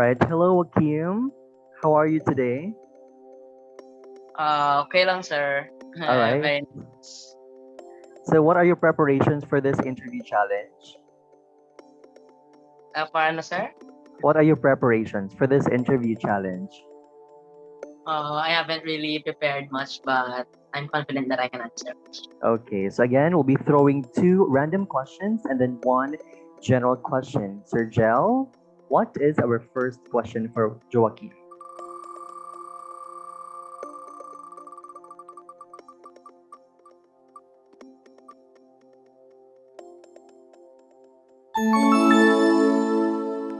right. Hello, Akim. How are you today? Okay lang, sir. All right. Very nice. So, what are your preparations for this interview challenge? Paano, sir? What are your preparations for this interview challenge? I haven't really prepared much, but I'm confident that I can answer. Okay, so again, we'll be throwing two random questions and then one general question. Sir Gel, what is our first question for Joaquin?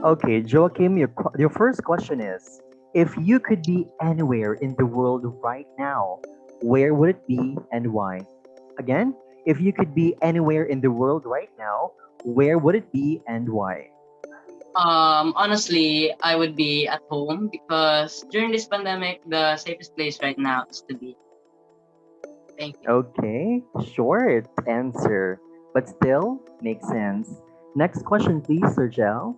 Okay, Joachim, your first question is, if you could be anywhere in the world right now, where would it be and why? Again, if you could be anywhere in the world right now, where would it be and why? Honestly, I would be at home because during this pandemic, the safest place right now is to be. Thank you. Okay, short answer, but still makes sense. Next question, please, Sergel.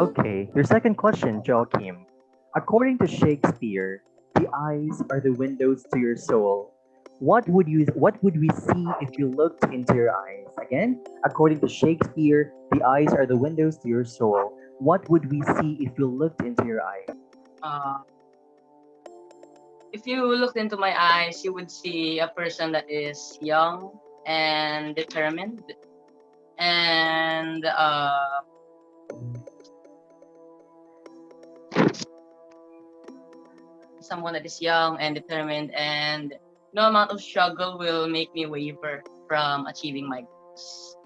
Okay, your second question, Joachim. According to Shakespeare, the eyes are the windows to your soul. What would we see if you looked into your eyes? Again, according to Shakespeare, the eyes are the windows to your soul. What would we see if you looked into your eyes? Uh, if you looked into my eyes, you would see a person that is young and determined, and someone that is young and determined, and no amount of struggle will make me waver from achieving my goals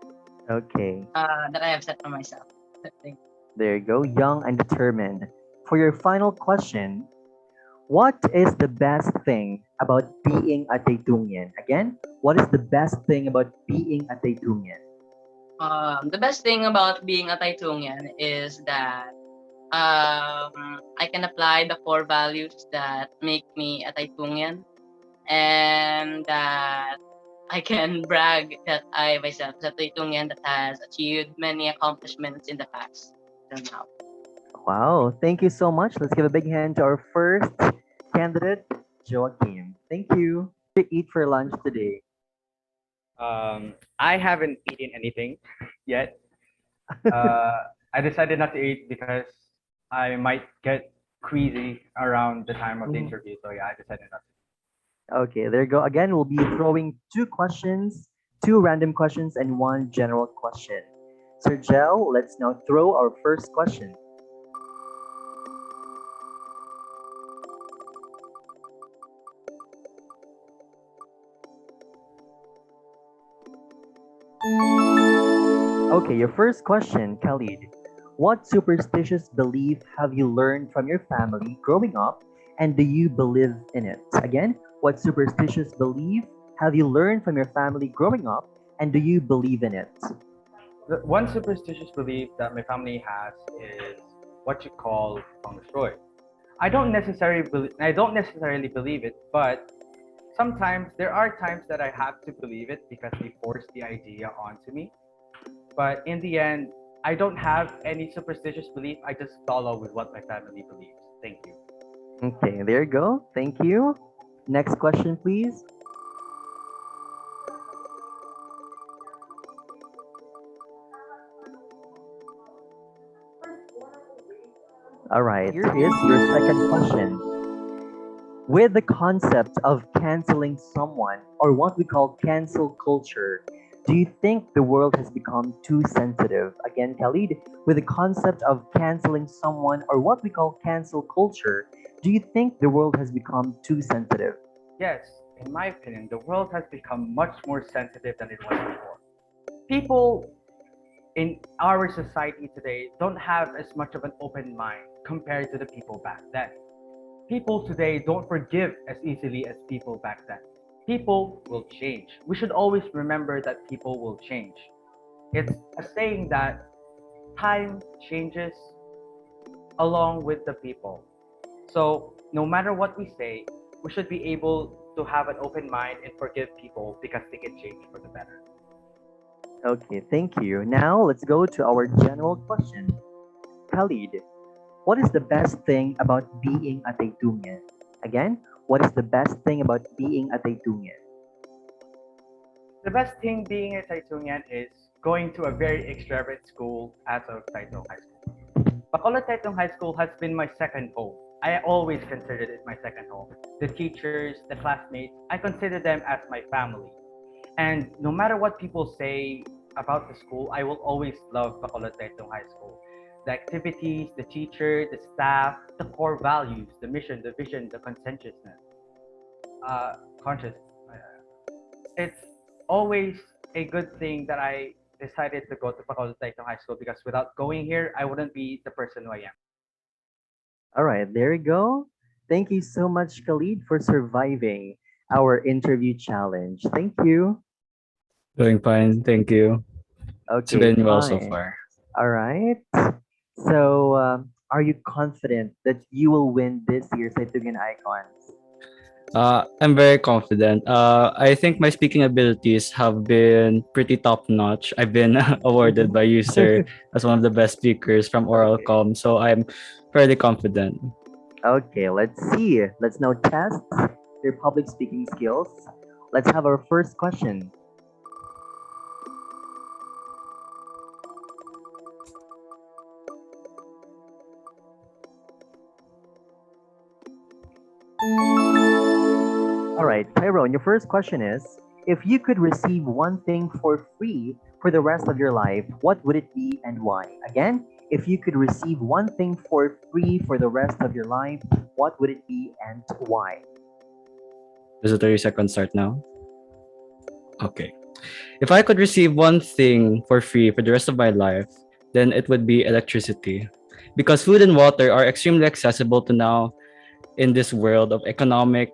Okay, that I have set for myself. there you go, young and determined. For your final question, what is the best thing about being a Taytungian? Again, what is the best thing about being a Taytungian? The best thing about being a Taytungian is that I can apply the core values that make me a Taytungian, and that I can brag that I myself is a Taytungian that has achieved many accomplishments in the past till now. Wow, thank you so much. Let's give a big hand to our first candidate, Joaquin. Thank you. What did you eat for lunch today? I haven't eaten anything yet. Uh, I decided not to eat because I might get queasy around the time of the Mhm. interview. So yeah, I decided not to. Okay, there you go. Again, we'll be throwing two questions, two random questions, and one general question. Sir Gel, let's now throw our first question. Okay, your first question, Khalid. What superstitious belief have you learned from your family growing up, and do you believe in it? Again, what superstitious belief have you learned from your family growing up, and do you believe in it? The one superstitious belief that my family has is what you call feng shui. I don't necessarily believe it, but sometimes there are times that I have to believe it because they force the idea onto me. But in the end, I don't have any superstitious belief. I just follow with what my family believes. Thank you. Okay, there you go. Thank you. Next question, please. All right, here is your second question. With the concept of canceling someone, or what we call cancel culture, do you think the world has become too sensitive? Again, Khalid, with the concept of canceling someone, or what we call cancel culture, do you think the world has become too sensitive? Yes, in my opinion, the world has become much more sensitive than it was before. People in our society today don't have as much of an open mind compared to the people back then. People today don't forgive as easily as people back then. People will change. We should always remember that people will change. It's a saying that time changes along with the people. So no matter what we say, we should be able to have an open mind and forgive people because they can change for the better. Okay, thank you. Now let's go to our general question. Khalid, what is the best thing about being a Taytungian? Again, what is the best thing about being a Taytungian? The best thing being a Taytungian is going to a very extravagant school as of Taytong High School. Bacolod Taytong High School has been my second home. I always considered it my second home. The teachers, the classmates, I consider them as my family. And no matter what people say about the school, I will always love Bacolod Taytong High School. The activities, the teacher, the staff, the core values, the mission, the vision, the conscientiousness, conscious. It's always a good thing that I decided to go to Bacolod Taytong High School because without going here, I wouldn't be the person who I am. All right, there you go. Thank you so much, Khalid, for surviving our interview challenge. Thank you. Doing fine, thank you. It's Okay, been well so fine. far. All right. So, are you confident that you will win this year's Taytugan Icons? I'm very confident. I think my speaking abilities have been pretty top notch. I've been awarded by you, sir, as one of the best speakers from Oral Okay. Com, so I'm fairly confident. Okay, let's see. Let's now test your public speaking skills. Let's have our first question. All right, Tyrone, your first question is, if you could receive one thing for free for the rest of your life, what would it be and why? Again, if you could receive one thing for free for the rest of your life, what would it be and why? Does the 30-second start now? Okay. If I could receive one thing for free for the rest of my life, then it would be electricity. Because food and water are extremely accessible to now in this world of economic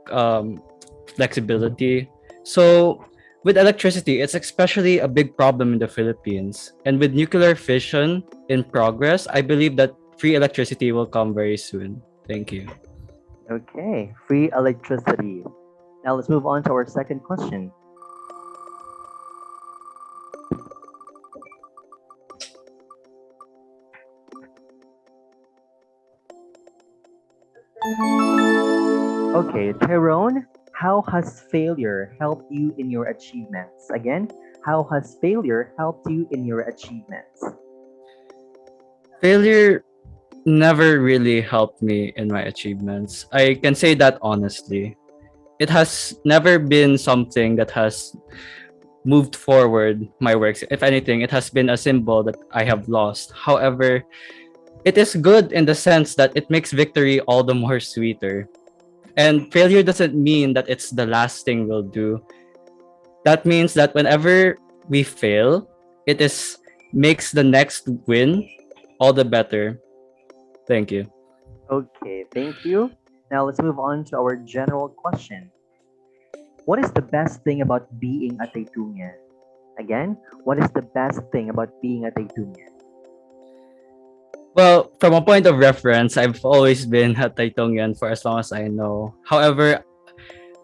flexibility. So, with electricity, it's especially a big problem in the Philippines. And with nuclear fission in progress, I believe that free electricity will come very soon. Thank you. Okay, free electricity. Now let's move on to our second question. Okay, Tyrone, how has failure helped you in your achievements? Again, how has failure helped you in your achievements? Failure never really helped me in my achievements. I can say that honestly. It has never been something that has moved forward my works. If anything, it has been a symbol that I have lost. However, it is good in the sense that it makes victory all the more sweeter. And failure doesn't mean that it's the last thing we'll do. That means that whenever we fail, it is makes the next win all the better. Thank you. Okay, thank you. Now let's move on to our general question. What is the best thing about being a Taytungian? Again, what is the best thing about being a Taytungian? Well, from a point of reference, I've always been a Taytungian for as long as I know. However,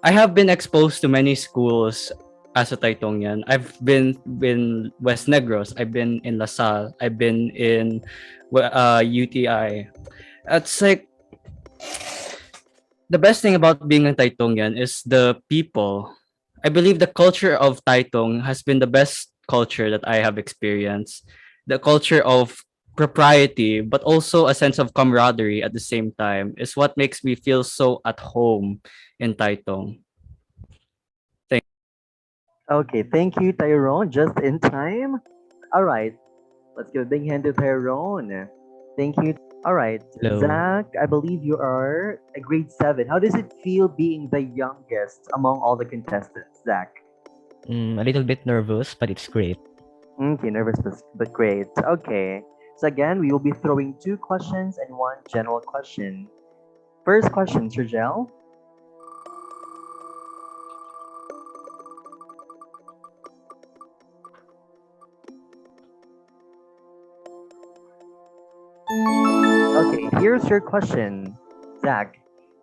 I have been exposed to many schools as a Taytungian. I've been West Negros. I've been in LaSalle. I've been in UTI. It's like the best thing about being a Taytungian is the people. I believe the culture of Taytung has been the best culture that I have experienced. The culture of propriety, but also a sense of camaraderie at the same time, is what makes me feel so at home in Taytung. Thank Okay, thank you, Tyrone. Just in time. All right, let's give a big hand to Tyrone. Thank you. All right, Hello. Zach, I believe you are a grade 7. How does it feel being the youngest among all the contestants, Zach? A little bit nervous, but it's great. Okay, nervous but great. Okay. So again, we will be throwing two questions and one general question. First question, Sergel. Okay, here's your question, Zach.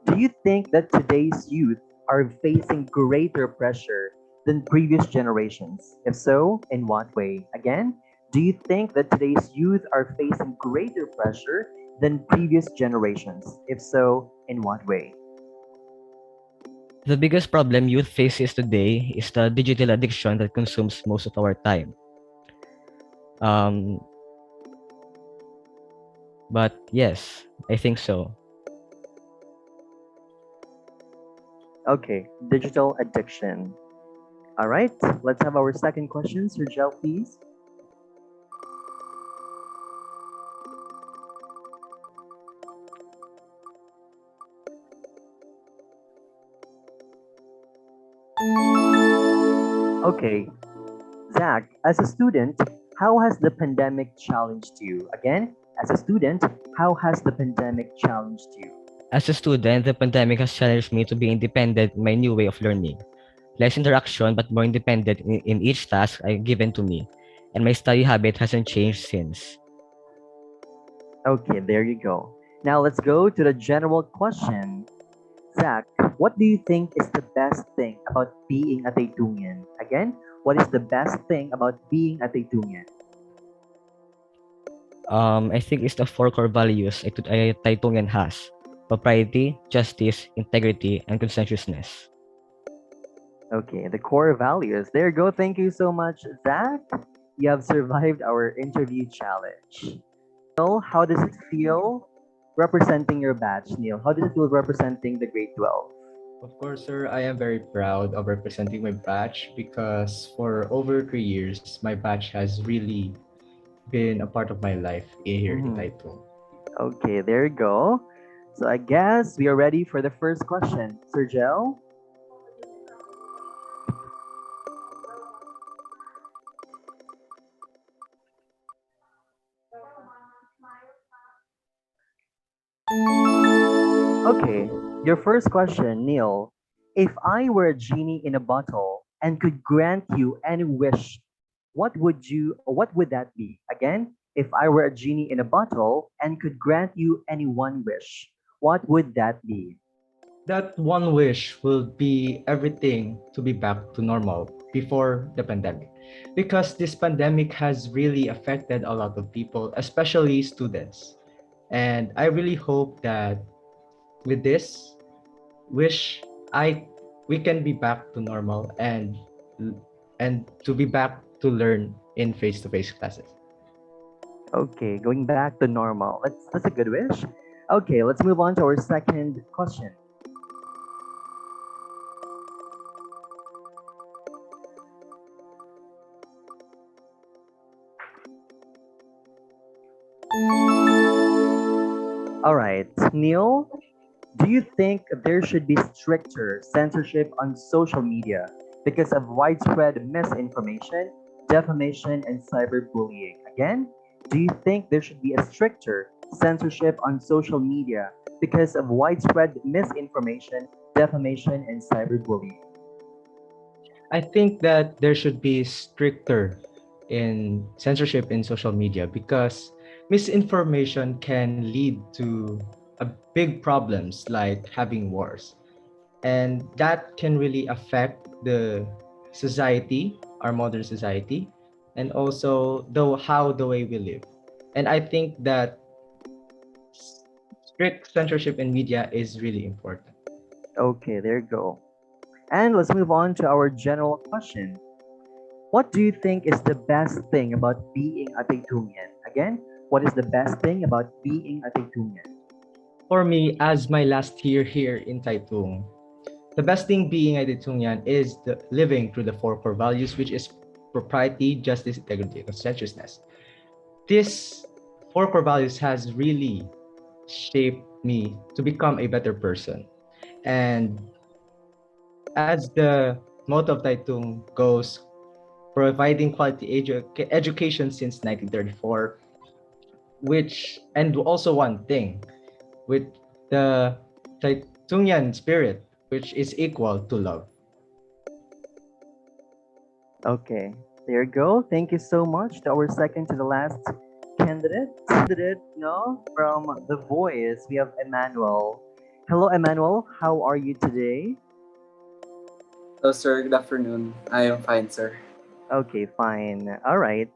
Do you think that today's youth are facing greater pressure than previous generations? If so, in what way? Again, do you think that today's youth are facing greater pressure than previous generations? If so, in what way? The biggest problem youth faces today is the digital addiction that consumes most of our time. Um, but yes, I think so. Okay, digital addiction. All right, let's have our second question. Sir Gel, please. Okay, Zach, as a student, how has the pandemic challenged you? Again, as a student, how has the pandemic challenged you? As a student, the pandemic has challenged me to be independent in my new way of learning. Less interaction, but more independent in each task given to me. And my study habit hasn't changed since. Okay, there you go. Now let's go to the general question. Zach, what do you think is the best thing about being a Taytungian? Again, what is the best thing about being a Taytungian? I think it's the four core values Taytungian has: propriety, justice, integrity, and conscientiousness. Okay, the core values. There you go. Thank you so much, Zach. You have survived our interview challenge. Neil, how does it feel representing your batch, Neil? How does it feel representing the grade 12? Of course, sir, I am very proud of representing my batch because for over 3 years, my batch has really been a part of my life here in Mhm. Taitung. Okay, there you go. So I guess we are ready for the first question. Sir Gel? Okay, your first question, Neil. If I were a genie in a bottle and could grant you any wish, what would that be? Again, if I were a genie in a bottle and could grant you any one wish, what would that be? That one wish will be everything to be back to normal before the pandemic. Because this pandemic has really affected a lot of people, especially students. And I really hope that with this wish, I we can be back to normal and to be back to learn in face-to-face classes. Okay, going back to normal. That's a good wish. Okay, let's move on to our second question. All right, Neil, do you think there should be stricter censorship on social media because of widespread misinformation, defamation, and cyberbullying? Again, do you think there should be a stricter censorship on social media because of widespread misinformation, defamation, and cyberbullying? I think that there should be stricter in censorship in social media because misinformation can lead to big problems like having wars, and that can really affect the society, our modern society, and also the way we live. And I think that strict censorship in media is really important. Okay, there you go. And let's move on to our general question. What do you think is the best thing about being a Taytungian? Again, what is the best thing about being a Taytungian? For me, as my last year here in Taitung, the best thing being a Taytungian is living through the four core values, which is propriety, justice, integrity, and conscientiousness. This four core values has really shaped me to become a better person. And as the motto of Taitung goes, providing quality education since 1934, which, and also one thing, with the Taitungian spirit, which is equal to love. Okay, there you go. Thank you so much to our second to the last candidate. No, from The Voice, we have Emmanuel. Hello, Emmanuel. How are you today? Hello, sir. Good afternoon. I am fine, sir. Okay, fine. All right.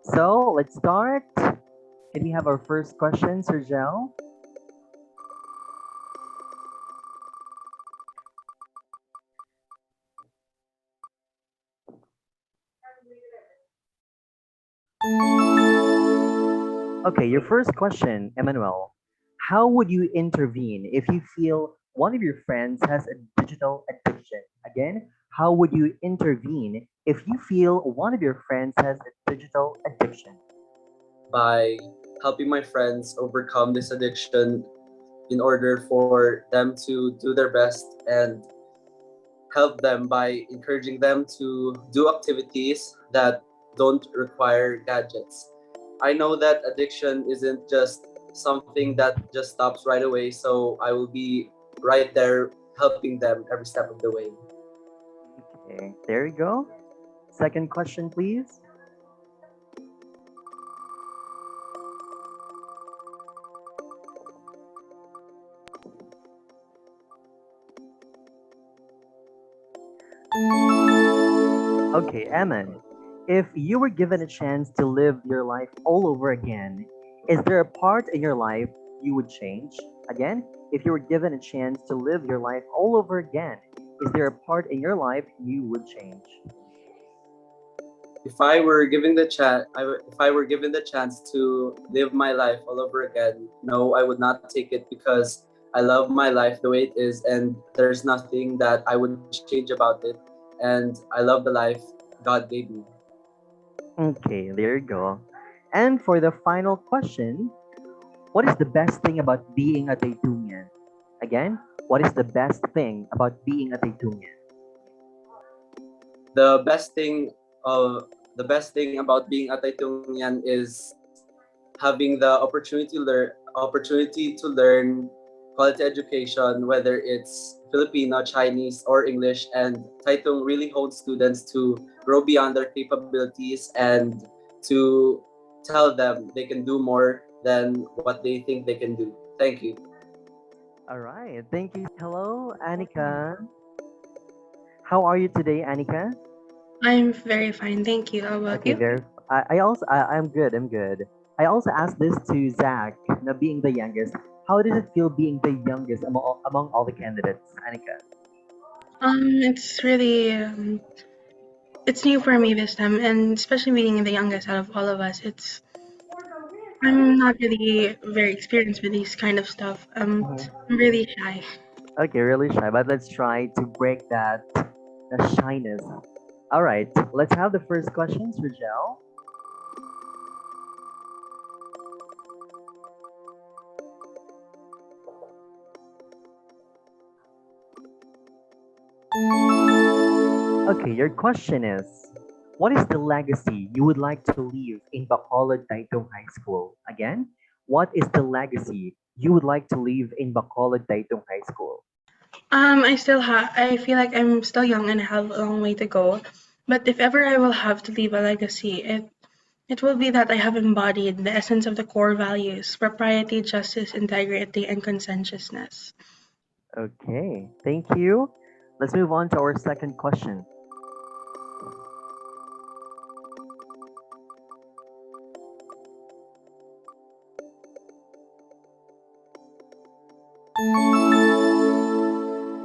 So let's start. Can we have our first question, Sergel? Okay, your first question, Emmanuel. How would you intervene if you feel one of your friends has a digital addiction? Again, how would you intervene if you feel one of your friends has a digital addiction? By helping my friends overcome this addiction in order for them to do their best and help them by encouraging them to do activities that don't require gadgets. I know that addiction isn't just something that just stops right away, so I will be right there helping them every step of the way. Okay, there you go. Second question, please. Okay, Emin, if you were given a chance to live your life all over again, is there a part in your life you would change? Again, if you were given a chance to live your life all over again, is there a part in your life you would change? If I were given the if I were given the chance to live my life all over again, no, I would not take it because I love my life the way it is, and there's nothing that I would change about it. And I love the life God gave me. Okay, there you go. And for the final question, what is the best thing about being a Taytungian? Again, what is the best thing about being a Taytungian? The best thing of the best thing about being a Taytungian is having the opportunity to learn quality education, whether it's Filipino, Chinese, or English. And Taitung really holds students to grow beyond their capabilities and to tell them they can do more than what they think they can do. Thank you. All right, thank you. Hello, Annika. How are you today, Annika? I'm very fine, thank you. How about Okay, you? very. I'm good. I'm good. I also asked this to Zach. Now, being the youngest, how does it feel being the youngest among all the candidates, Annika? It's really it's new for me this time, and especially being the youngest out of all of us. I'm not really very experienced with these kind of stuff. Mhm. I'm really shy. Okay, really shy, but let's try to break that shyness. All right, let's have the first questions, Rajel. Okay, your question is, what is the legacy you would like to leave in Bacolod Taytong High School? Again, what is the legacy you would like to leave in Bacolod Taytong High School? I feel like I'm still young and have a long way to go. But if ever I will have to leave a legacy, it will be that I have embodied the essence of the core values: propriety, justice, integrity, and conscientiousness. Okay, thank you. Let's move on to our second question.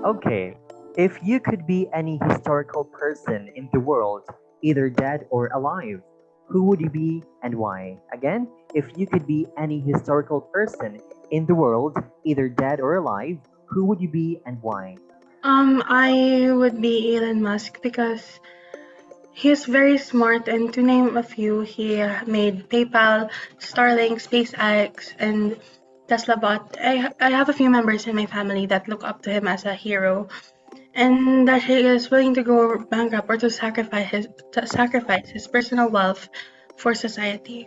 Okay, if you could be any historical person in the world, either dead or alive, who would you be and why? Again, if you could be any historical person in the world, either dead or alive, who would you be and why? I would be Elon Musk because he's very smart, and to name a few, he made PayPal, Starlink, SpaceX, and Tesla bot. I have a few members in my family that look up to him as a hero, and that he is willing to go bankrupt or to sacrifice his personal wealth for society.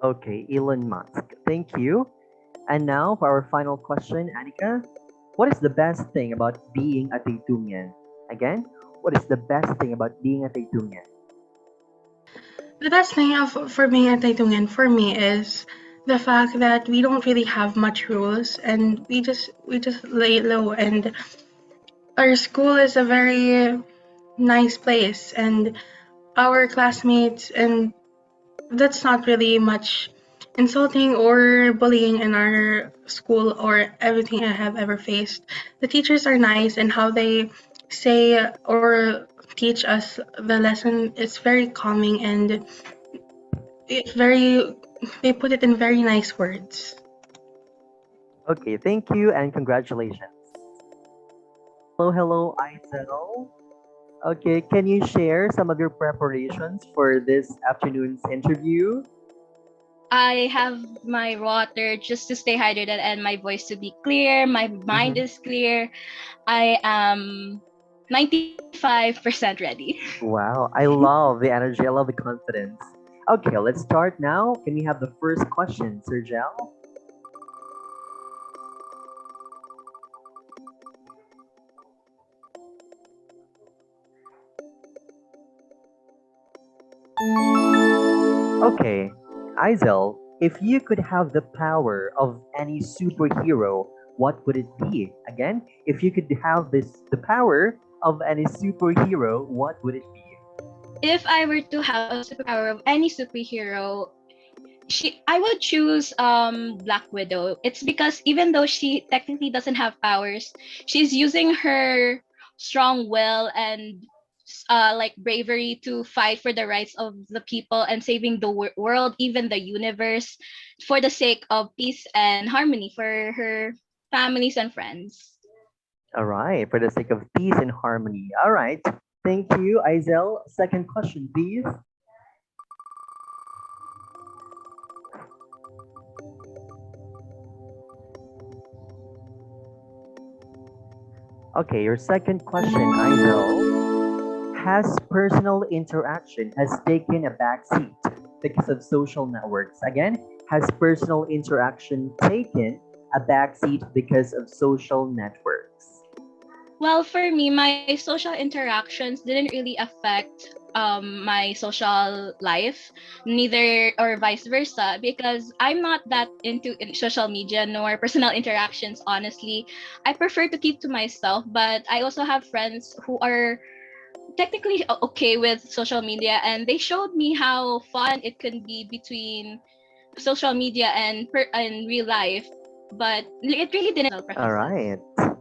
Okay, Elon Musk. Thank you. And now for our final question, Annika. What is the best thing about being a Taytungian? Again, what is the best thing about being a Taytungian? The best thing for being a Taytungan for me is the fact that we don't really have much rules, and we just lay low, and our school is a very nice place, and our classmates, and that's not really much insulting or bullying in our school or everything I have ever faced. The teachers are nice, and how they say or teach us the lesson is very calming, and it's very, they put it in very nice words. Okay, thank you and congratulations. Hello, hello, Isel. Okay, can you share some of your preparations for this afternoon's interview? I have my water just to stay hydrated and my voice to be clear. My mind Mhm. is clear. I am 95% ready. Wow, I love the energy. I love the confidence. Okay, let's start now. Can we have the first question, Sergel? Okay, Isel, if you could have the power of any superhero, what would it be? Again, if you could have the power of any superhero, what would it be? If I were to have a superpower of any superhero, I would choose Black Widow. It's because even though she technically doesn't have powers, she's using her strong will and like bravery to fight for the rights of the people and saving the world, even the universe, for the sake of peace and harmony for her families and friends. All right, for the sake of peace and harmony. All right, thank you, Isel. Second question, please. Okay, your second question, Isel. Has personal interaction has taken a backseat because of social networks? Again, has personal interaction taken a backseat because of social networks? Well, for me, my social interactions didn't really affect my social life, neither or vice versa, because I'm not that into social media nor personal interactions, honestly. I prefer to keep to myself, but I also have friends who are technically okay with social media, and they showed me how fun it can be between social media and real life, but it really didn't affect my All preferences. right.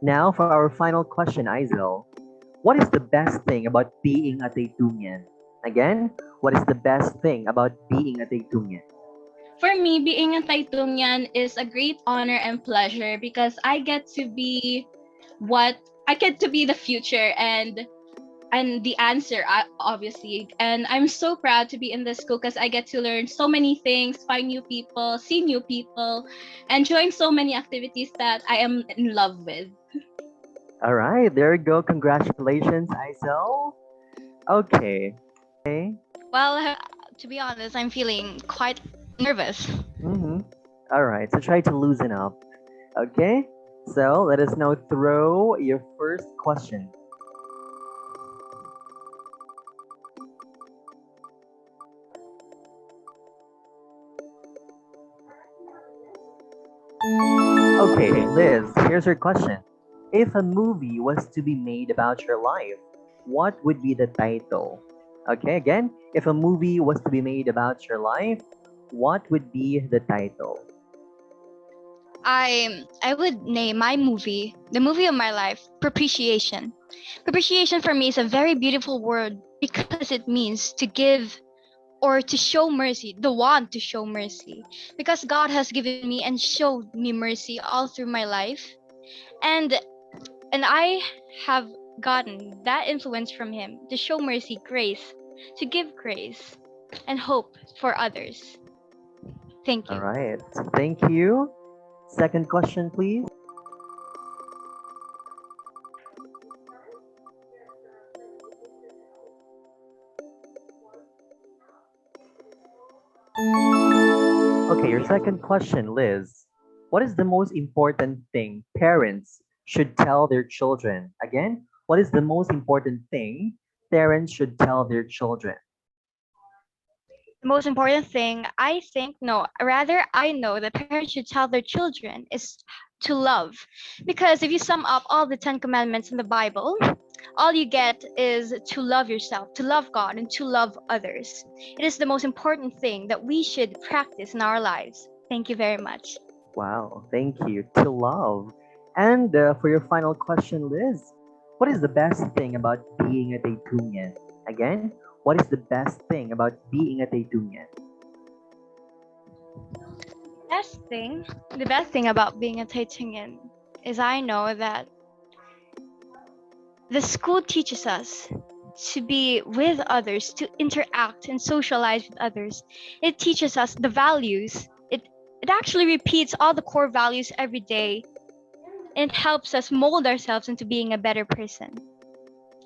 Now for our final question, Isel. What is the best thing about being a Taytungian? Again, what is the best thing about being a Taytungian? For me, being a Taytungian is a great honor and pleasure because what I get to be the future and the answer, obviously. And I'm so proud to be in this school because I get to learn so many things, find new people, see new people, and join so many activities that I am in love with. All right, there you go. Congratulations, Isel. Okay. Well, to be honest, I'm feeling quite nervous. Mm-hmm. All right, so try to loosen up. Okay, so let us now throw your first question. Okay, Liz, here's your question. If a movie was to be made about your life, what would be the title? Okay, again, if a movie was to be made about your life, what would be the title? I would name my movie, the movie of my life, Propitiation. Propitiation for me is a very beautiful word because it means to give or to show mercy, the one to show mercy. Because God has given me and showed me mercy all through my life. And I have gotten that influence from him to show mercy, grace, to give grace and hope for others. Thank All you. right, thank you. Second question, please. Okay, your second question, Liz. What is the most important thing parents should tell their children? Again, what is the most important thing parents should tell their children? The most important thing I think, no, rather I know that parents should tell their children is to love. Because if you sum up all the 10 commandments in the Bible, all you get is to love yourself, to love God, and to love others. It is the most important thing that we should practice in our lives. Thank you very much. Wow, thank you. To love. And for your final question, Liz, what is the best thing about being a Taytungian? Again, what is the best thing about being a Taytungian? The best thing about being a Taytungian is I know that the school teaches us to be with others, to interact and socialize with others. It teaches us the values. It actually repeats all the core values every day, and it helps us mold ourselves into being a better person.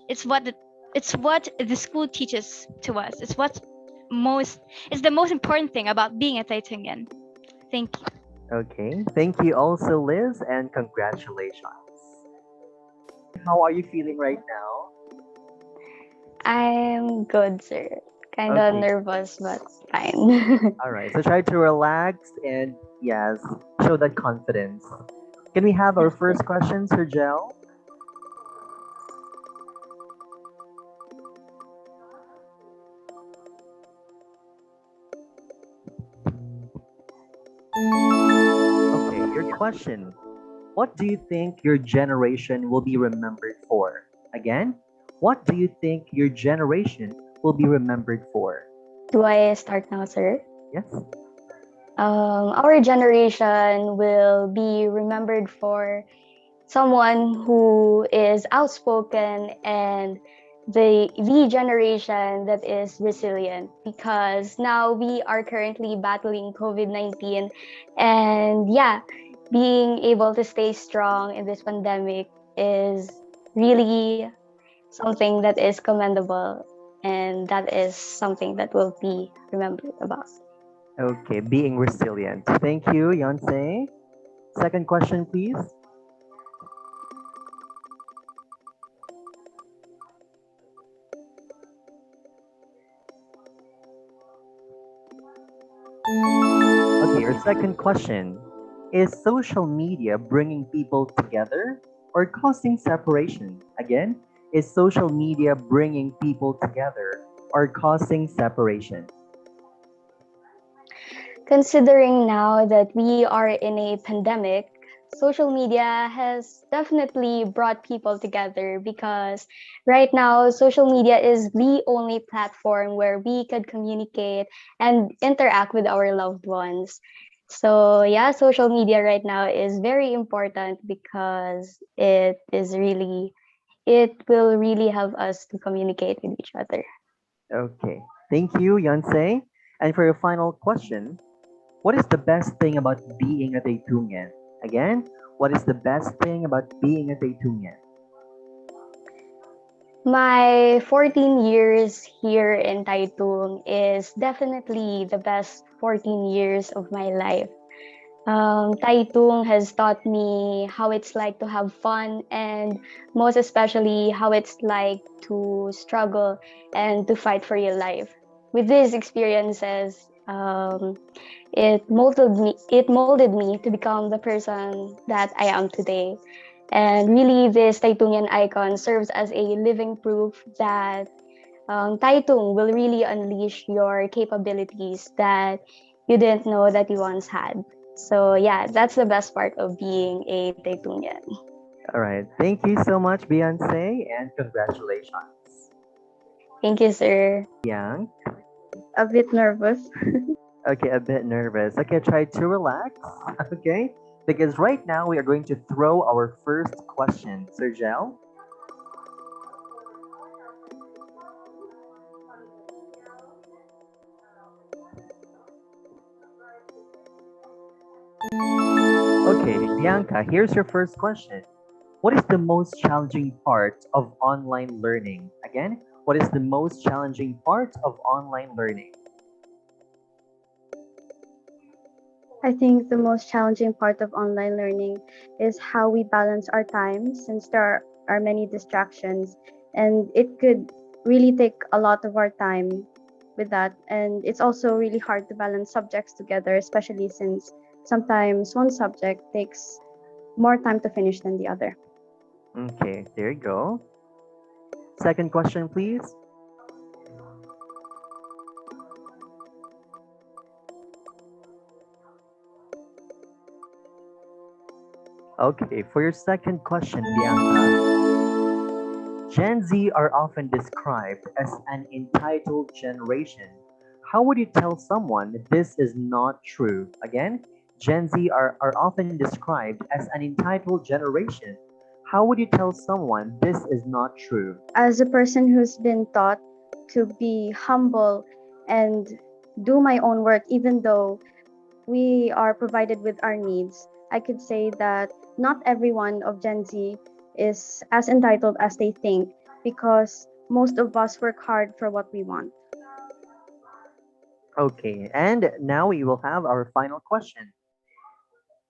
It's what the school teaches to us. It's the most important thing about being a Taytungian. Thank you. Okay, thank you also, Liz, and congratulations. How are you feeling right now? I'm good, sir. Kinda Okay. nervous, but fine. All right, so try to relax and yes, show that confidence. Can we have our first question, Sir Gel? Okay, your question. What do you think your generation will be remembered for? Again, what do you think your generation will be remembered for? Do I start now, sir? Yes? Our generation will be remembered for someone who is outspoken and the generation that is resilient, because now we are currently battling COVID-19, and yeah, being able to stay strong in this pandemic is really something that is commendable, and that is something that will be remembered about. Okay, being resilient. Thank you, Yonsei. Second question, please. Okay, your second question. Is social media bringing people together or causing separation? Again, is social media bringing people together or causing separation? Considering now that we are in a pandemic, social media has definitely brought people together, because right now social media is the only platform where we could communicate and interact with our loved ones. So yeah, social media right now is very important because it will really help us to communicate with each other. Okay, thank you, Yonsei. And for your final question, what is the best thing about being a Taytungian? Again, what is the best thing about being a Taytungian? My 14 years here in Taitung is definitely the best 14 years of my life. Taitung has taught me how it's like to have fun, and most especially how it's like to struggle and to fight for your life. With these experiences, it molded me to become the person that I am today. And really, this Taitungian icon serves as a living proof that Taitung will really unleash your capabilities that you didn't know that you once had. So yeah, that's the best part of being a Taitungian. All right, thank you so much, Beyonce, and congratulations. Thank you, sir. Yang, A bit nervous. okay, a bit nervous. Okay, try to relax, okay? Because right now we are going to throw our first question. Sergel? Okay, Bianca, here's your first question. What is the most challenging part of online learning? Again, what is the most challenging part of online learning? I think the most challenging part of online learning is how we balance our time, since there are many distractions, and it could really take a lot of our time with that. And it's also really hard to balance subjects together, especially since sometimes one subject takes more time to finish than the other. Okay, there you go. Second question, please. Okay, for your second question, Bianca. Gen Z are often described as an entitled generation. How would you tell someone this is not true? Again, Gen Z are often described as an entitled generation. How would you tell someone this is not true? As a person who's been taught to be humble and do my own work, even though we are provided with our needs, I could say that not everyone of Gen Z is as entitled as they think because most of us work hard for what we want. Okay, and now we will have our final question.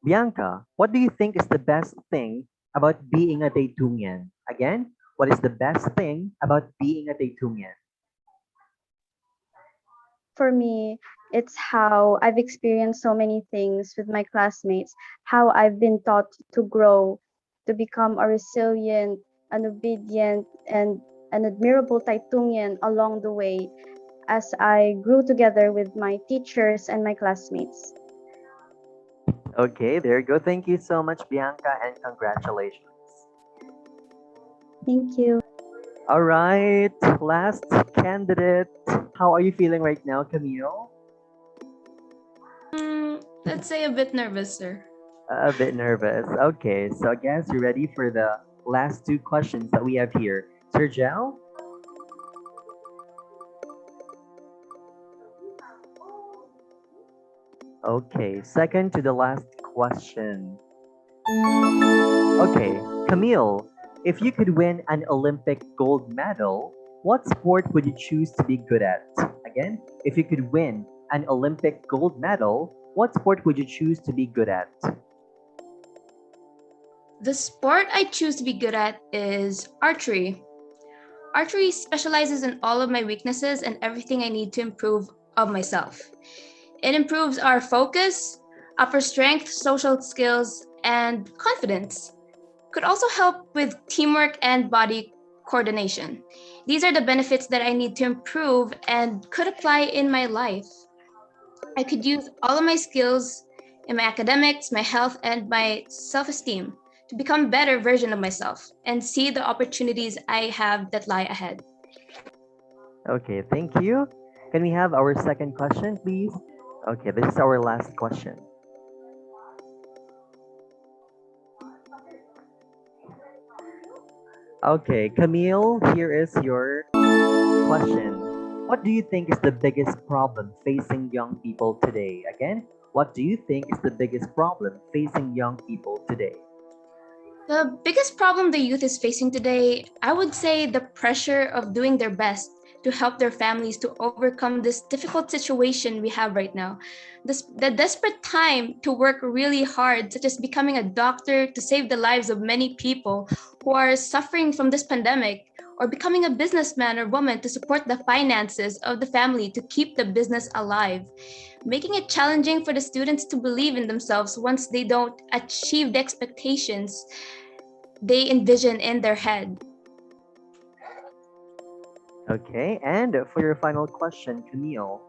Bianca, what do you think is the best thing about being a Taytungian? Again, what is the best thing about being a Taytungian? For me, it's how I've experienced so many things with my classmates, how I've been taught to grow, to become a resilient, an obedient, and an admirable Taitungian along the way as I grew together with my teachers and my classmates. Okay, there you go. Thank you so much, Bianca, and congratulations. Thank you. All right, last candidate. How are you feeling right now, Camille? Let's say a bit nervous, sir. A bit nervous. Okay, so I guess you're ready for the last two questions that we have here. Sir Gel? Okay, second to the last question. Okay, Camille, if you could win an Olympic gold medal, what sport would you choose to be good at? Again, if you could win an Olympic gold medal, what sport would you choose to be good at? The sport I choose to be good at is archery. Archery specializes in all of my weaknesses and everything I need to improve of myself. It improves our focus, upper strength, social skills, and confidence. Could also help with teamwork and body coordination. These are the benefits that I need to improve and could apply in my life. I could use all of my skills in my academics, my health, and my self-esteem to become a better version of myself and see the opportunities I have that lie ahead. Okay, thank you. Can we have our second question, please? Okay, this is our last question. Okay, Camille, here is your question. What do you think is the biggest problem facing young people today? Again, what do you think is the biggest problem facing young people today? The biggest problem the youth is facing today, I would say the pressure of doing their best to help their families to overcome this difficult situation we have right now. The desperate time to work really hard, such as becoming a doctor to save the lives of many people who are suffering from this pandemic, or becoming a businessman or woman to support the finances of the family to keep the business alive, making it challenging for the students to believe in themselves once they don't achieve the expectations they envision in their head. Okay, and for your final question, Camille,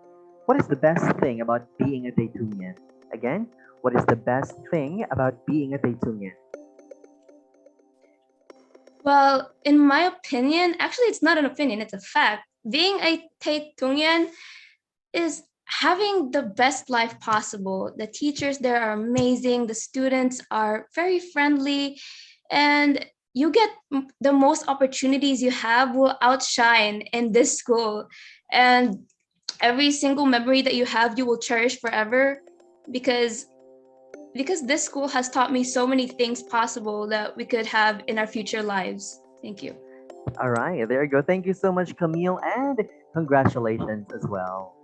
what is the best thing about being a Daytunian? Again, what is the best thing about being a Daytunian? Well, in my opinion, actually, it's not an opinion, it's a fact. Being a Taytungian is having the best life possible. The teachers there are amazing, the students are very friendly, and you get the most opportunities you have will outshine in this school. And every single memory that you have, you will cherish forever because this school has taught me so many things possible that we could have in our future lives. Thank you. All right, there you go. Thank you so much, Camille, and congratulations as well.